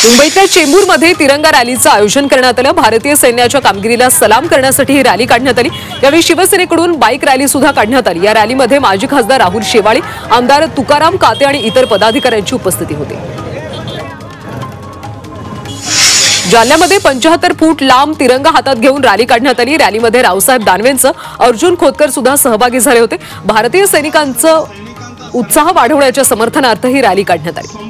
मुंबईतल्या चेंबूरमध्ये तिरंगा रॅलीचं आयोजन करण्यात आलं। भारतीय सैन्याच्या कामगिरीला सलाम करण्यासाठी ही रॅली काढण्यात आली। यावेळी शिवसेनेकडून बाईक रॅली सुद्धा काढण्यात आली। या रॅलीमध्ये माजी खासदार राहुल शेवाळे, आमदार तुकाराम काते आणि इतर पदाधिकाऱ्यांची उपस्थिती होती। जालन्यामध्ये 75 फूट लांब तिरंगा हातात घेऊन रॅली काढण्यात आली। रॅलीमध्ये रावसाहेब दानवेंचं, अर्जुन खोतकर सुद्धा सहभागी झाले होते। भारतीय सैनिकांचं उत्साह वाढवण्याच्या समर्थनार्थ ही रॅली काढण्यात आली।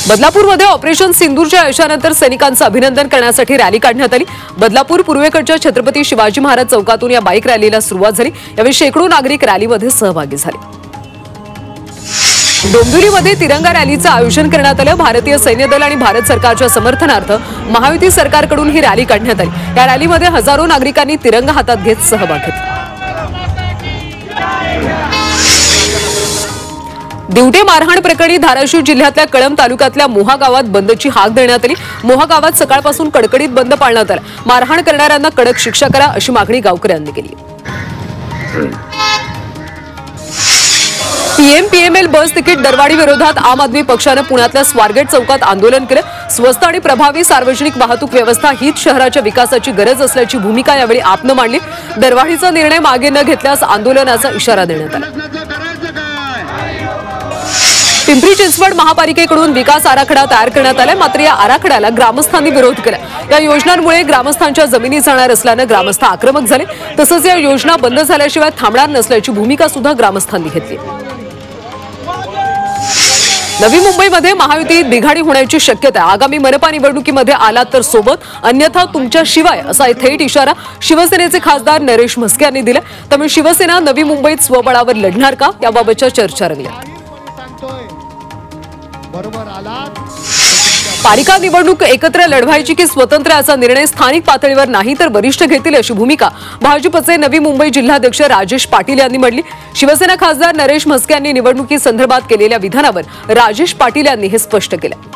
बदलापूरमध्ये ऑपरेशन सिंदूरच्या यशानंतर सैनिकांचं अभिनंदन करण्यासाठी रॅली काढण्यात आली। बदलापूर पूर्वेकडच्या छत्रपती शिवाजी महाराज चौकातून या बाईक रॅलीला सुरुवात झाली। यावेळी शेकडो नागरिक रॅलीमध्ये सहभागी झाले। डोंबिवलीमध्ये तिरंगा रॅलीचं आयोजन करण्यात आलं। भारतीय सैन्य दल आणि भारत सरकारच्या समर्थनार्थ महायुती सरकारकडून ही रॅली काढण्यात आली। या रॅलीमध्ये हजारो नागरिकांनी तिरंगा हातात घेत सहभाग घेतला। दिवटे मारहाण प्रकरणी धाराशिव जिल्ह्यातल्या कळंब तालुक्यातल्या मोहा गावात बंदची हाक देण्यात आली। मोहा गावात सकाळपासून कडकडीत बंद पाळण्यात आला। मारहाण करणाऱ्यांना कडक शिक्षा करा अशी मागणी गावकऱ्यांनी केली। पीएमपीएमएल बस तिकीट दरवाढी विरोधात आम आदमी पक्षानं पुण्यातल्या स्वारगेट चौकात आंदोलन केलं। स्वस्त आणि प्रभावी सार्वजनिक वाहतूक व्यवस्था हीच शहराच्या विकासाची गरज असल्याची भूमिका यावेळी आपनं मांडली। दरवाढीचा निर्णय मागे न घेतल्यास आंदोलनाचा इशारा देण्यात आला। पिंपरी चिंचवड महापालिकेकडून विकास आराखडा तयार करण्यात आला, मात्र या आराखड्याला ग्रामस्थांनी विरोध केला। या योजनांमुळे ग्रामस्थांच्या जमिनी जाणार असल्यानं ग्रामस्थ आक्रमक झाले। तसंच या योजना बंद झाल्याशिवाय थांबणार नसल्याची भूमिका सुद्धा ग्रामस्थांनी घेतली। नवी मुंबईमध्ये महायुतीत बिघाडी होण्याची शक्यता आहे। आगामी मनपा निवडणुकीमध्ये आलात तर सोबत, अन्यथा तुमच्या शिवाय असा थेट इशारा शिवसेनेचे खासदार नरेश म्हस्के यांनी दिला। त्यामुळे शिवसेना नवी मुंबईत स्वबळावर लढणार का याबाबतच्या चर्चा रंगल्या। पालिका निवडणूक एकत्र लढवायची की स्वतंत्र याचा निर्णय स्थानिक पातळीवर नाही तर वरिष्ठ घेतील अशी भूमिका भाजपचे नवी मुंबई जिल्हाध्यक्ष राजेश पाटील यांनी मांडली। शिवसेना खासदार नरेश म्हस्के यांनी निवडणुकीसंदर्भात केलेल्या विधानावर राजेश पाटील यांनी हे स्पष्ट केलं।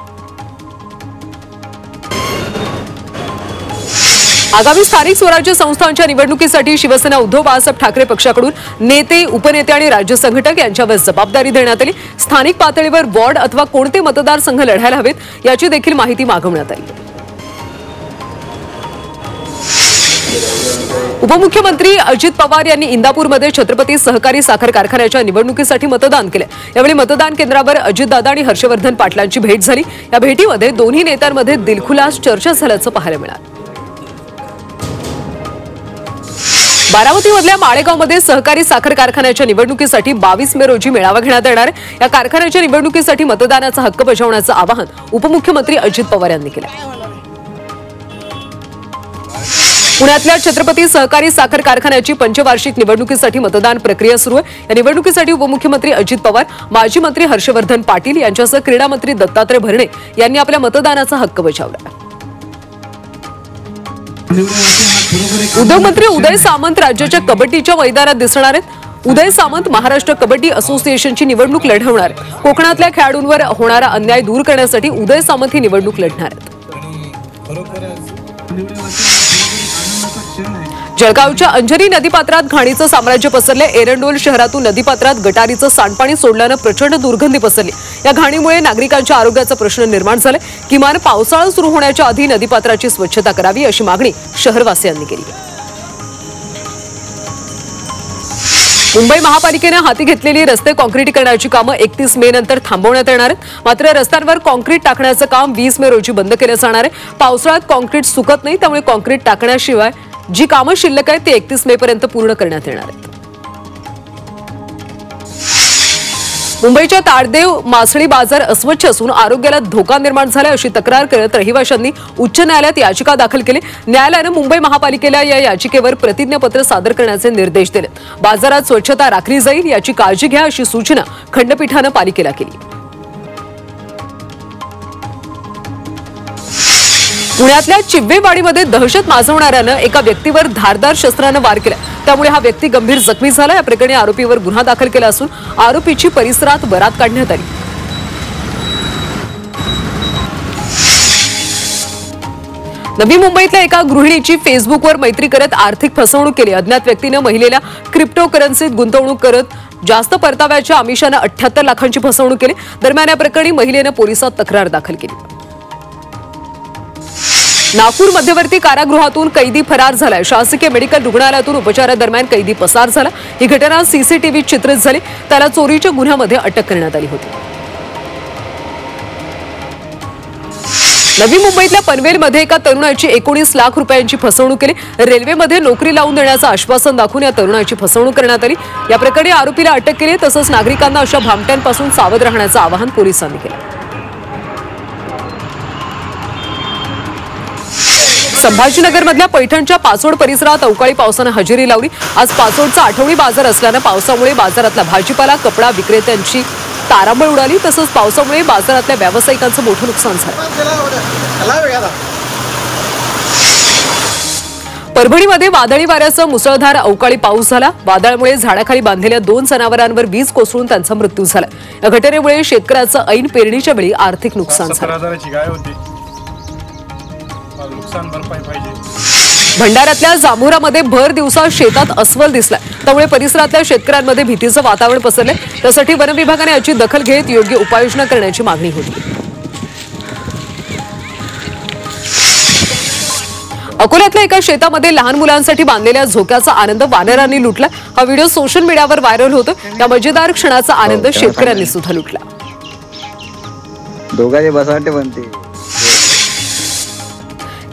आगामी स्थानिक स्वराज्य संस्थांच्या निवडणुकीसाठी शिवसेना उद्धव बाळासाहेब ठाकरे पक्षाकडून नेते, उपनेते आणि राज्य संघटक यांच्यावर जबाबदारी देण्यात आली। स्थानिक पातळीवर वॉर्ड अथवा कोणते मतदारसंघ लढायला हवेत याची देखील माहिती मागवण्यात आली। उपमुख्यमंत्री अजित पवार यांनी इंदापूरमध्ये छत्रपती सहकारी साखर कारखान्याच्या निवडणुकीसाठी मतदान केलं। यावेळी मतदान केंद्रावर अजितदादा आणि हर्षवर्धन पाटलांची भेट झाली। या भेटीमध्ये दोन्ही नेत्यांमध्ये दिलखुलास चर्चा झाल्याचं पाहायला मिळालं। बारामतीमधल्या माळेगावमध्ये सहकारी साखर कारखान्याच्या निवडणुकीसाठी 22 मे रोजी मेळावा घेण्यात येणार आहे। या कारखान्याच्या निवडणुकीसाठी मतदानाचा हक्क बजावण्याचं आवाहन उपमुख्यमंत्री अजित पवार यांनी केलं। पुण्यातल्या छत्रपती सहकारी साखर कारखान्याची पंचवार्षिक निवडणुकीसाठी मतदान प्रक्रिया सुरू आहे। या निवडणुकीसाठी उपमुख्यमंत्री अजित पवार, माजी मंत्री हर्षवर्धन पाटील यांच्यासह क्रीडा मंत्री दत्तात्रय भरणे यांनी आपल्या मतदानाचा हक्क बजावला। उद्योगमंत्री उदय सामंत राज्याच्या कबड्डीच्या मैदानात दिसणार आहेत। उदय सामंत महाराष्ट्र कबड्डी असोसिएशनची निवडणूक लढवणार आहेत। कोकणातल्या खेळाडूंवर होणारा अन्याय दूर करण्यासाठी उदय सामंत ही निवडणूक लढणार आहेत। जळगावच्या अंजनी नदीपात्रात घाणीचं साम्राज्य पसरले। एरंडोल शहरातून नदीपात्रात गटारीचं सांडपाणी सोडल्यानं प्रचंड दुर्गंधी पसरली। या घाणीमुळे नागरिकांच्या आरोग्याचा प्रश्न निर्माण झाला। किमान पावसाळा सुरू होण्याच्या आधी नदीपात्राची स्वच्छता करावी अशी मागणी शहरवासियांनी केली। मुंबई महापालिकेनं हाती घेतलेली रस्ते काँक्रिटीकरणाची कामं 31 मे नंतर थांबवण्यात येणार आहेत। मात्र रस्त्यांवर काँक्रीट टाकण्याचं काम 20 मे रोजी बंद केलं जाणार आहे। पावसाळ्यात काँक्रीट सुकत नाही, त्यामुळे काँक्रीट टाकण्याशिवाय जी कामं शिल्लक आहेत ती 31 मे पर्यंत पूर्ण करण्यात येणार आहेत। मुंबईच्या ताडदेव मासळी बाजार अस्वच्छ असून आरोग्याला धोका निर्माण झाला अशी तक्रार करत रहिवाशांनी उच्च न्यायालयात याचिका दाखल केली। न्यायालयानं मुंबई महापालिकेला या याचिकेवर प्रतिज्ञापत्र सादर करण्याचे निर्देश दिले। बाजारात स्वच्छता राखली जाईल याची काळजी घ्या अशी सूचना खंडपीठानं पालिकेला केली। पुण्यातल्या चिब्बेवाडीमध्ये दहशत माजवणाऱ्यानं एका व्यक्तीवर धारदार शस्त्रानं वार केला, त्यामुळे हा व्यक्ती गंभीर जखमी झाला। या प्रकरणी आरोपीवर गुन्हा दाखल केला असून आरोपीची परिसरात बरात काढण्यात आली। नवी मुंबईतल्या एका गृहिणीची फेसबुकवर मैत्री करत आर्थिक फसवणूक केली। अज्ञात व्यक्तीने महिलेला क्रिप्टोकरन्सीत गुंतवणूक करत जास्त परताव्याच्या आमिषानं 78 लाखांची फसवणूक केली। दरम्यान या प्रकरणी महिलेनं पोलिसात तक्रार दाखल केली। नागपूर मध्यवर्ती कारागृहातून कैदी फरार झालाय। शासकीय मेडिकल रुग्णालयातून उपचारादरम्यान कैदी पसार झाला। ही घटना सीसीटीव्ही चित्रित झाली। त्याला चोरीच्या गुन्ह्यामध्ये अटक करण्यात आली होती। नवी मुंबईतल्या पनवेलमध्ये एका तरुणाची 19 लाख रुपयांची फसवणूक केली। रेल्वेमध्ये नोकरी लावून देण्याचं आश्वासन दाखवून या तरुणाची फसवणूक करण्यात आली। या प्रकरणी आरोपीला अटक केली। तसंच नागरिकांना अशा भामट्यांपासून सावध राहण्याचं आवाहन पोलिसांनी केलं। संभाजीनगरमधल्या पैठणच्या पाचोड परिसरात अवकाळी पावसानं हजेरी लावली। आज पाचोडचा आठवडी बाजार असल्यानं पावसामुळे बाजारातला भाजीपाला कपडा विक्रेत्यांची तारांबळ उडाली। तसंच पावसामुळे बाजारातल्या व्यावसायिकांचं मोठं नुकसान झालं। परभणीमध्ये वादळी वाऱ्यासह मुसळधार अवकाळी पाऊस झाला। वादळामुळे झाडाखाली बांधलेल्या 2 जनावरांवर वीज कोसळून त्यांचा मृत्यू झाला। या घटनेमुळे शेतकऱ्याचं ऐन पेरणीच्या वेळी आर्थिक नुकसान झालं। भंडाऱ्यातल्या जांभुरामध्ये भर दिवसा शेतात अस्वल दिसला। त्यामुळे परिसरातल्या शेतकऱ्यांमध्ये भीतीचं वातावरण पसरले। त्यासाठी वन विभागाने याची दखल घेत योग्य उपाययोजना करण्याची मागणी होती। अकोल्यातल्या एका शेतामध्ये लहान मुलांसाठी बांधलेल्या झोक्याचा आनंद वानरांनी लुटला। हा व्हिडिओ सोशल मीडियावर व्हायरल होतो। या मजेदार क्षणाचा आनंद शेतकऱ्यांनी सुद्धा लुटला। दोघांचे बसाटे बनते।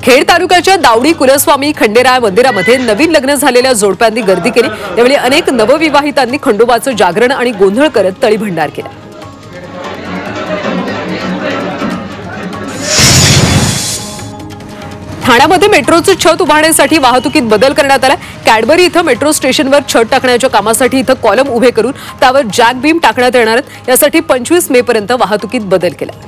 खेड तालुक्याच्या दावडी कुलस्वामी खंडेराय मंदिरामध्ये नवीन लग्न झालेल्या जोडप्यांनी गर्दी केली। त्यावेळी अनेक नवविवाहितांनी खंडोबाचं जागरण आणि गोंधळ करत तळी भंडार केला। ठाण्यामध्ये मेट्रोचं छत उभारण्यासाठी वाहतुकीत बदल करण्यात आला। कॅडबरी इथं मेट्रो स्टेशनवर छत टाकण्याच्या कामासाठी इथं कॉलम उभे करून त्यावर जॅक बीम टाकण्यात येणार आहेत। यासाठी 25 मे पर्यंत वाहतुकीत बदल केला।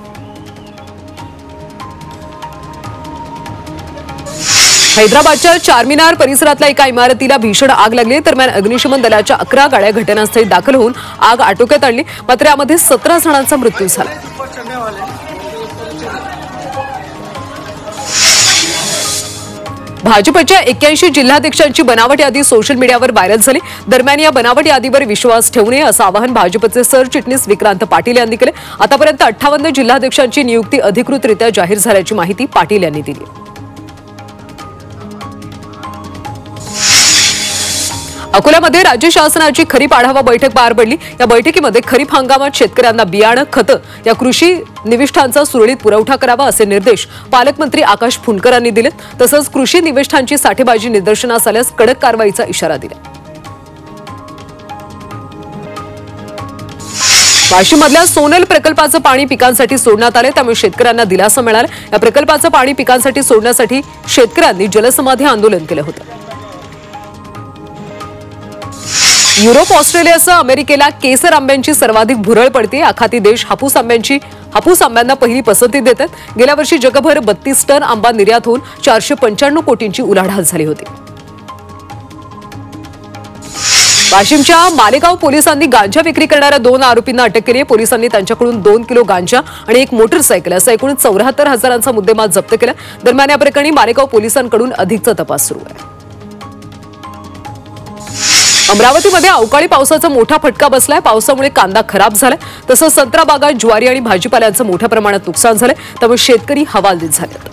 हैदराबादच्या चारमिनार परिसरातल्या एका इमारतीला भीषण आग लागली। दरम्यान अग्निशमन दलाच्या 11 गाड्या घटनास्थळी दाखल होऊन आग आटोक्यात आणली। मात्र यामध्ये 17 जणांचा मृत्यू झाला। भाजपच्या 81 जिल्हाध्यक्षांची बनावट यादी सोशल मीडियावर व्हायरल झाली। दरम्यान या बनावट यादीवर विश्वास ठेवू नये असं आवाहन भाजपचे सरचिटणीस विक्रांत पाटील यांनी केले। आतापर्यंत 58 जिल्हाध्यक्षांची नियुक्ती अधिकृतरित्या जाहीर झाल्याची माहिती पाटील यांनी दिली। अकोल्यामध्ये राज्य शासनाची खरीप आढावा बैठक पार पडली। या बैठकीमध्ये खरीप हंगामात शेतकऱ्यांना बियाणं, खतं या कृषी निविष्ठांचा सुरळीत पुरवठा करावा असे निर्देश पालकमंत्री आकाश फुंडकरांनी दिले। तसंच कृषी निविष्ठांची साठेबाजी निदर्शनास आल्यास कडक कारवाईचा इशारा दिला। वाशिममधल्या सोनल प्रकल्पाचं पाणी पिकांसाठी सोडण्यात आले। त्यामुळे शेतकऱ्यांना दिलासा मिळाला। या प्रकल्पाचं पाणी पिकांसाठी सोडण्यासाठी शेतकऱ्यांनी जलसमाधी आंदोलन केलं होतं। युरोप, ऑस्ट्रेलियासह अमेरिकेला केसर आंब्यांची सर्वाधिक भुरळ पडते। आखाती देश हापूस आंब्यांना पहिली पसंती देतात। गेल्या वर्षी जगभर 32 टन आंबा निर्यात होऊन 495 कोटींची उलाढाल झाली होती। वाशिमच्या मालेगाव पोलिसांनी गांजा विक्री करणाऱ्या 2 आरोपींना अटक केली आहे। पोलिसांनी त्यांच्याकडून 2 किलो गांजा आणि एक मोटरसायकल असा एकूण 74,000चा मुद्देमाल जप्त केला। दरम्यान या प्रकरणी मालेगाव पोलिसांकडून अधिकचा तपास सुरू आहे। अमरावतीमध्ये अवकाळी पावसाचा मोठा फटका बसलाय। पावसामुळे कांदा खराब झालाय। तसंच संत्रा बागा, ज्वारी आणि भाजीपाल्याचं मोठ्या प्रमाणात नुकसान झालंय। त्यामुळे शेतकरी हवालदिल झालेत।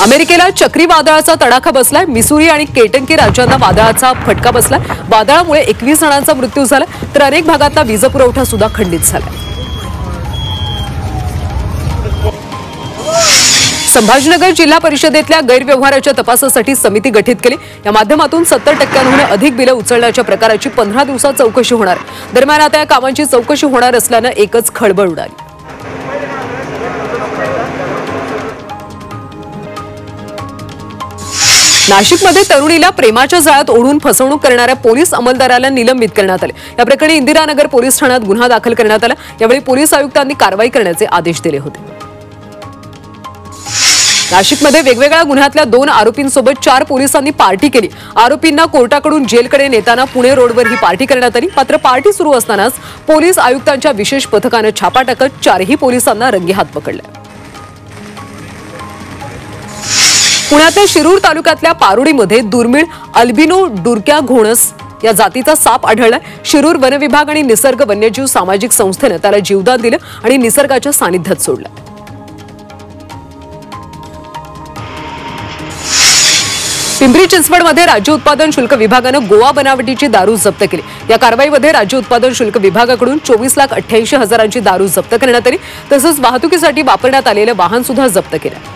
अमेरिकेला चक्रीवादळाचा तडाखा बसलाय। मिसुरी आणि केंटकी राज्यांना वादळाचा फटका बसलाय। वादळामुळे 21 जणांचा मृत्यू झाला तर अनेक भागातला वीजपुरवठा सुद्धा खंडित झालाय। संभाजीनगर जिल्हा परिषदेतल्या गैरव्यवहाराच्या तपासासाठी समिती गठीत केली। या माध्यमातून 70% अधिक बिलं उचलण्याच्या प्रकाराची 15 दिवसात चौकशी होणार। दरम्यान आता या कामांची चौकशी होणार असल्यानं एकच खळबळ उडाली। नाशिकमध्ये तरुणीला प्रेमाच्या जाळ्यात ओढून फसवणूक करणाऱ्या पोलीस अंमलदाराला निलंबित करण्यात आले। या प्रकरणी इंदिरानगर पोलीस ठाण्यात गुन्हा दाखल करण्यात आला। यावेळी पोलीस आयुक्तांनी कारवाई करण्याचे आदेश दिले होते। नाशिकमध्ये वेगवेगळ्या गुन्ह्यातल्या 2 आरोपींसोबत 4 पोलिसांनी पार्टी केली। आरोपींना कोर्टाकडून जेलकडे नेताना पुणे रोडवर ही पार्टी करण्यात आली। मात्र पार्टी सुरू असतानाच पोलीस आयुक्तांच्या विशेष पथकानं छापा टाकत 4ही पोलिसांना रंगेहात पकडले। पुण्यातल्या शिरूर तालुक्यातल्या पारुडीमध्ये दुर्मिळ अल्बिनो डुरक्या घोणस या जातीचा साप आढळलाय। शिरूर वन विभाग आणि निसर्ग वन्यजीव सामाजिक संस्थेने त्याला जीवदान दिलं आणि निसर्गाच्या सानिध्यात सोडलं। पिंपरी चिंचवडमध्ये राज्य उत्पादन शुल्क विभागानं गोवा बनावटीची दारू जप्त केली। या कारवाईमध्ये राज्य उत्पादन शुल्क विभागाकडून 24,88,000ची दारू जप्त करण्यात आली। तसंच वाहतुकीसाठी वापरण्यात आलेलं वाहन सुद्धा जप्त केलं।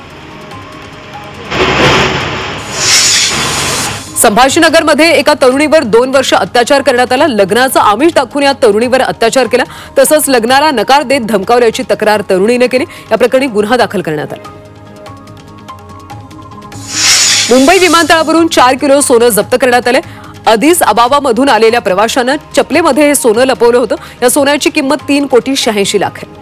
संभाजीनगरमध्ये एका तरुणीवर 2 वर्ष अत्याचार करण्यात आला। लग्नाचा आमिष दाखवून या तरुणीवर अत्याचार केला, तसंच लग्नाला नकार देत धमकावल्याची तक्रार तरुणीने केली। या प्रकरणी गुन्हा दाखल करण्यात आला। मुंबई विमानतळावरून 4 किलो सोनं जप्त करण्यात आले। अदिस अबाबामधून आलेल्या प्रवाशांना चपलेमध्ये हे सोनं लपवलं होतं। या सोन्याची किंमत 3,86,00,000 आहे।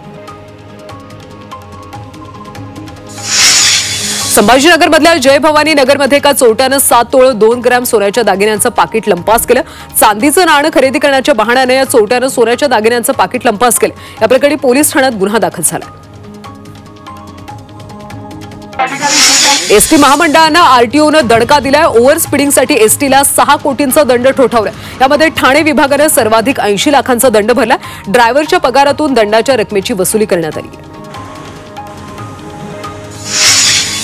संभाजीनगरमधल्या जय भवानी नगरमध्ये एका चोरट्यानं 7 तोळ 2 ग्रॅम सोन्याच्या दागिन्यांचं पाकिट लंपास केलं। चांदीचं नाणं खरेदी करण्याच्या बहाण्याने या चोरट्यानं सोन्याच्या दागिन्यांचं पाकिट लंपास केलं। या प्रकरणी पोलीस ठाण्यात गुन्हा दाखल झाला। एसटी महामंडळानं आरटीओनं दणका दिलाय। ओव्हर स्पीडिंगसाठी एसटीला 6 कोटींचा दंड ठोठावला। यामध्ये ठाणे विभागानं सर्वाधिक 80 लाखांचा दंड भरला। ड्रायव्हरच्या पगारातून दंडाच्या रकमेची वसुली करण्यात आली।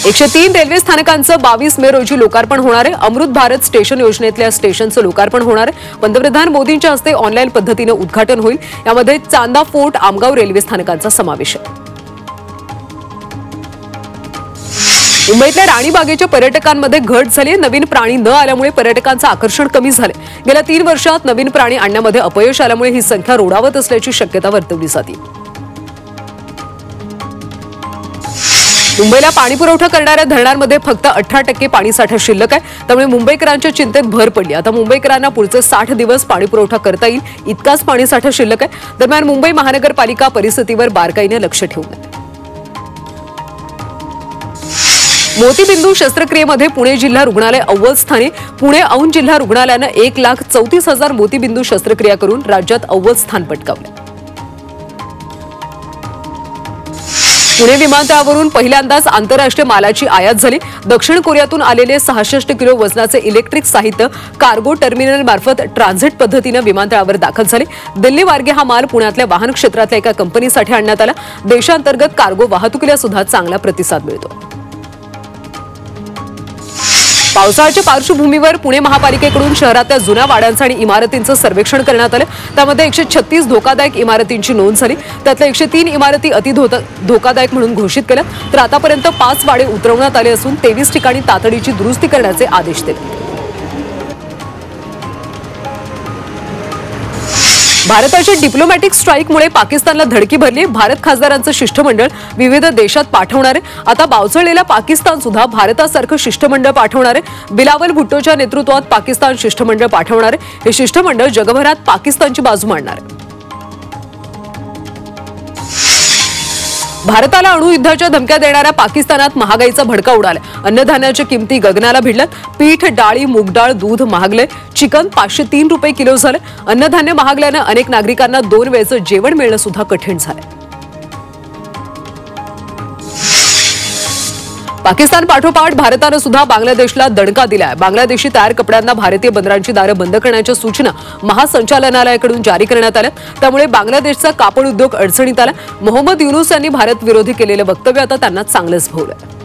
103 रेल्वे स्थानकांचं 22 मे रोजी लोकार्पण होणार आहे। अमृत भारत स्टेशन योजनेतल्या स्टेशनचं लोकार्पण होणार आहे। पंतप्रधान मोदींच्या हस्ते ऑनलाईन पद्धतीनं उद्घाटन होईल। यामध्ये चांदा फोर्ट आमगाव रेल्वे स्थानकांचा समावेश आहे। मुंबईतल्या राणीबागेच्या पर्यटकांमध्ये घट झाली। नवीन प्राणी न आल्यामुळे पर्यटकांचं आकर्षण कमी झाले। गेल्या 3 वर्षात नवीन प्राणी आणण्यामध्ये अपयश आल्यामुळे ही संख्या रोडावत असल्याची शक्यता वर्तवली जाते। मुंबईला पाणी पुरवठा करणाऱ्या धरणांमध्ये फक्त 18% पाणीसाठा शिल्लक आहे। त्यामुळे मुंबईकरांच्या चिंतेत भर पडली। आता मुंबईकरांना पुढचे 60 दिवस पाणी पुरवठा करता येईल इतकाच पाणीसाठा शिल्लक आहे। दरम्यान मुंबई महानगरपालिका परिस्थितीवर बारकाईने लक्ष ठेवून आहे। मोतीबिंदू शस्त्रक्रियेमध्ये पुणे जिल्हा रुग्णालय अव्वल स्थानी। पुणे औंध जिल्हा रुग्णालयानं 1,34,000 मोतीबिंदू शस्त्रक्रिया करून राज्यात अव्वल स्थान पटकावलं। पुणे विमानतळावरून पहिल्यांदाच आंतरराष्ट्रीय मालाची आयात झाली। दक्षिण कोरियातून आलेले 66 किलो वजनाचे इलेक्ट्रिक साहित्य कार्गो टर्मिनल मार्फत ट्रान्झिट पद्धतीने विमानतळावर दाखल झाले। दिल्ली मार्गे हा माल पुण्यातल्या वाहन क्षेत्रातल्या एका कंपनीसाठी आणण्यात आला। देशांतर्गत कार्गो वाहतुकीला सुद्धा चांगला प्रतिसाद मिळतो। पावसाळ्याच्या पार्श्वभूमीवर पुणे महापालिकेकडून शहरातल्या जुन्या वाड्यांचं आणि इमारतींचं सर्वेक्षण करण्यात आलं। त्यामध्ये 136 धोकादायक इमारतींची नोंद झाली। त्यातल्या 103 इमारती धोकादायक म्हणून घोषित केल्या। तर आतापर्यंत 5 वाडे उतरवण्यात आले असून 23 ठिकाणी तातडीची दुरुस्ती करण्याचे आदेश दिले। भारताच्या डिप्लोमॅटिक स्ट्राईकमुळे पाकिस्तानला धडकी भरली। भारत खासदारांचं शिष्टमंडळ विविध देशात पाठवणार आहे। आता बावचळलेला पाकिस्तान सुद्धा भारतासारखं शिष्टमंडळ पाठवणार आहे। बिलावल भुट्टोच्या नेतृत्वात पाकिस्तान शिष्टमंडळ पाठवणार आहे। हे शिष्टमंडळ जगभरात पाकिस्तानची बाजू मांडणार आहे। भारताला अणुयुद्धाच्या धमक्या देणाऱ्या पाकिस्तानात महागाईचा भडका उडाला। अन्नधान्याच्या किमती गगनाला भिडल्यात। पीठ, डाळी, मूगडाळ, दूध महागले। चिकन 503 रुपये किलो झाले। अन्नधान्य महागल्यानं अनेक नागरिकांना 2 वेळचं जेवण मिळणं सुद्धा कठीण झालंय। पाकिस्तान पाठोपाठ भारतानं सुद्धा बांगलादेशला दणका दिलाय। बांगलादेशी तयार कपड्यांना भारतीय बंदरांची दारं बंद करण्याच्या सूचना महासंचालनालयाकडून जारी करण्यात आल्या। त्यामुळे बांगलादेशचा कापड उद्योग अडचणीत आला। मोहम्मद युनूस यांनी भारत विरोधी केलेलं वक्तव्य आता त्यांना चांगलंच भोवलंय।